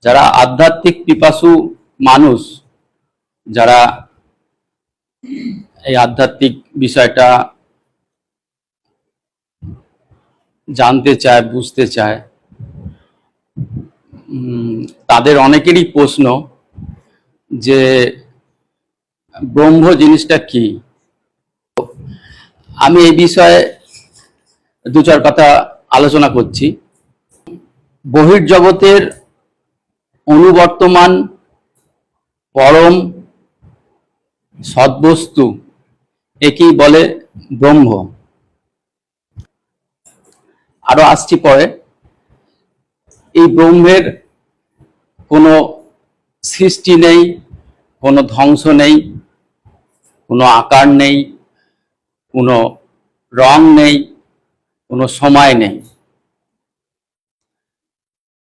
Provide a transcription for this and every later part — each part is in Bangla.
যারা আধ্যাত্মিক পিপাসু মানুষ, যারা এই আধ্যাত্মিক বিষয়টা জানতে চায়, বুঝতে চায়, তাদের অনেকেরই প্রশ্ন যে ব্রহ্ম জিনিসটা কি। আমি এই বিষয়ে দু চার কথা আলোচনা করছি। বহির্জগতের অনুবর্তমান পরম সদ্বস্তু একেই বলে ব্রহ্ম। আরো আসছি পরে। এই ব্রহ্মের কোনো সৃষ্টি নেই, কোনো ধ্বংস নেই, কোনো আকার নেই, কোনো রং নেই, কোনো সময় নেই।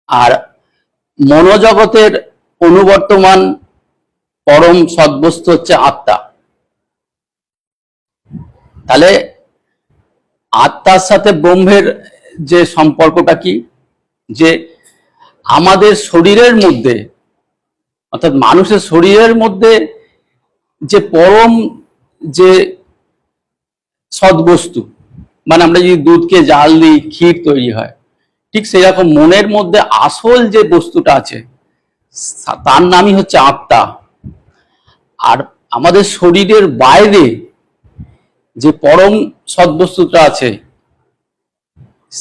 আর মনোজগতের অনুবর্তমান পরম সদ্বস্তু হচ্ছে আত্মা। তাহলে আত্মার সাথে ব্রহ্মের যে সম্পর্কটা কি, যে আমাদের শরীরের মধ্যে, অর্থাৎ মানুষের শরীরের মধ্যে যে পরম যে সদ্বস্তু, মানে আমরা যদি দুধকে জাল দিই ক্ষীর তৈরি হয়, ঠিক সেরকম মনের মধ্যে আসল যে বস্তুটা আছে তার নামই হচ্ছে আত্মা। আর আমাদের শরীরের বাইরে যে পরম সদ্বস্তুটা আছে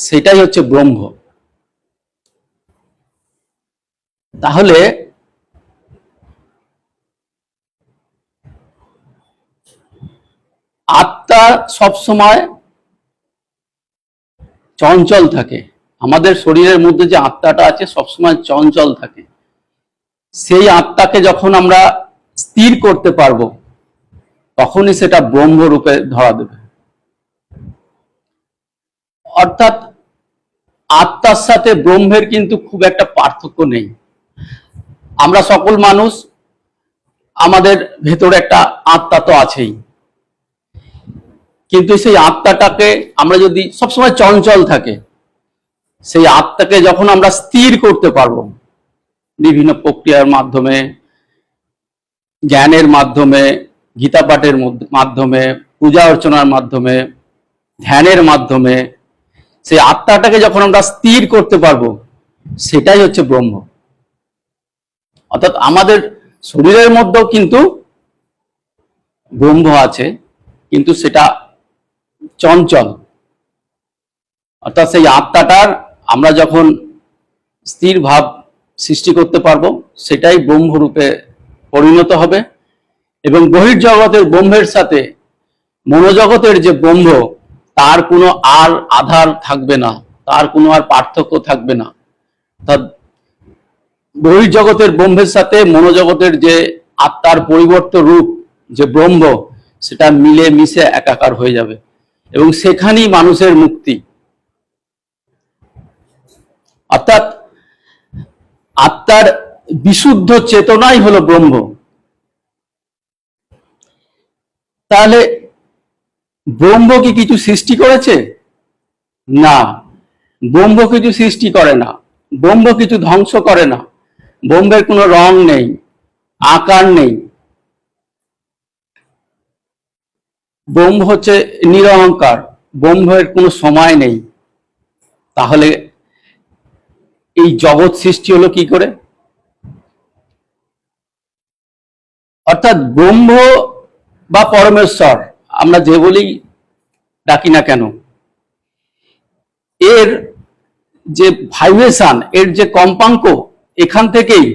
সেটাই হচ্ছে ব্রহ্ম। তাহলে আত্মা সবসময় চঞ্চল থাকে। আমাদের শরীরের মধ্যে যে আত্মাটা আছে সবসময় চঞ্চল থাকে। সেই আত্মাকে যখন আমরা স্থির করতে পারবো তখনই সেটা ব্রহ্ম রূপে ধরা দেবে। অর্থাৎ আত্মার সাথে ব্রহ্মের কিন্তু খুব একটা পার্থক্য নেই। আমরা সকল মানুষ, আমাদের ভেতরে একটা আত্মা তো আছেই, কিন্তু সেই আত্মাটাকে আমরা যদি সবসময় চঞ্চল থাকে, সেই আত্মাকে যখন আমরা স্থির করতে পারবো বিভিন্ন প্রক্রিয়ার মাধ্যমে, জ্ঞানের মাধ্যমে, গীতা পাঠের মাধ্যমে, পূজা অর্চনার মাধ্যমে, ধ্যানের মাধ্যমে, সেই আত্মাটাকে যখন আমরা স্থির করতে পারবো সেটাই হচ্ছে ব্রহ্ম। অর্থাৎ আমাদের শরীরের মধ্যেও কিন্তু ব্রহ্ম আছে, কিন্তু সেটা চঞ্চল। অর্থাৎ সেই আত্মাটার আমরা যখন স্থির ভাব সৃষ্টি করতে পারবো সেটাই ব্রহ্মরূপে পরিণত হবে। এবং বহির্জগতের ব্রহ্মের সাথে মনোজগতের যে ব্রহ্ম, তার কোনো আর আধার থাকবে না, তার কোনো আর পার্থক্য থাকবে না। অর্থাৎ বহির্জগতের ব্রহ্মের সাথে মনোজগতের যে আত্মার পরিবর্ত রূপ যে ব্রহ্ম, সেটা মিলে মিশে একাকার হয়ে যাবে এবং সেখানেই মানুষের মুক্তি। অর্থাৎ আত্মার বিশুদ্ধ চেতনাই হলো ব্রহ্ম। তাহলে ব্রহ্ম কি কিছু সৃষ্টি করেছে? না, ব্রহ্ম কিছু সৃষ্টি করে না, ব্রহ্ম কিছু ধ্বংস করে না, ব্রহ্মের কোনো রং নেই, আকার নেই। ব্রহ্ম হচ্ছে নিরহংকার, ব্রহ্মের কোনো সময় নেই। তাহলে এই জগৎ সৃষ্টি হলো কি করে? অর্থাৎ ব্রহ্ম বা পরমেশ্বর আমরা যে বলি ডাকি না কেন, এর যে ভাইব্রেশন, এর যে কম্পাঙ্ক, এখান থেকেই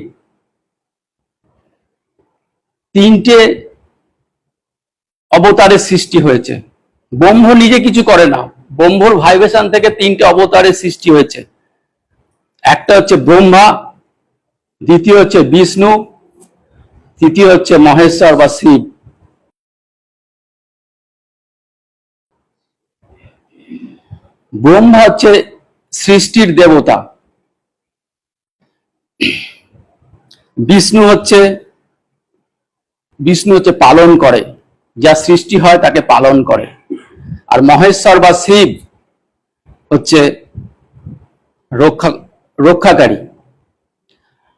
তিনটে অবতারের সৃষ্টি হয়েছে। ব্রহ্ম নিজে কিছু করে না, ব্রহ্মর ভাইব্রেশন থেকে তিনটে অবতারের সৃষ্টি হয়েছে। একটা হচ্ছে ব্রহ্মা, দ্বিতীয় হচ্ছে বিষ্ণু, তৃতীয় হচ্ছে মহেশ্বর বা শিব। ব্রহ্মা হচ্ছে সৃষ্টির দেবতা, বিষ্ণু হচ্ছে পালন করে, যা সৃষ্টি হয় তাকে পালন করে। আর মহেশ্বর বা শিব হচ্ছে রক্ষাকারী।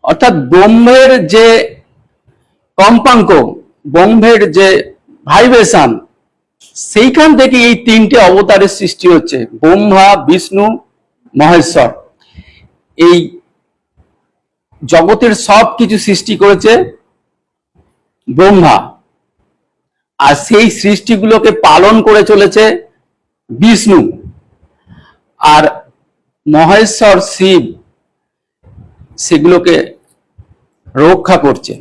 অর্থাৎ ব্রহ্মের যে কম্পাঙ্ক, ব্রহ্মের যে ভাইব্রেশন, সেইখান থেকে এই তিনটে অবতারের সৃষ্টি হচ্ছে, ব্রহ্মা, বিষ্ণু, মহেশ্বর। এই জগতের সব কিছু সৃষ্টি করেছে ব্রহ্মা, আর সেই সৃষ্টিগুলোকে পালন করে চলেছে বিষ্ণু, আর মহেশ্বর শিব সেগুলোকে রক্ষা করছে।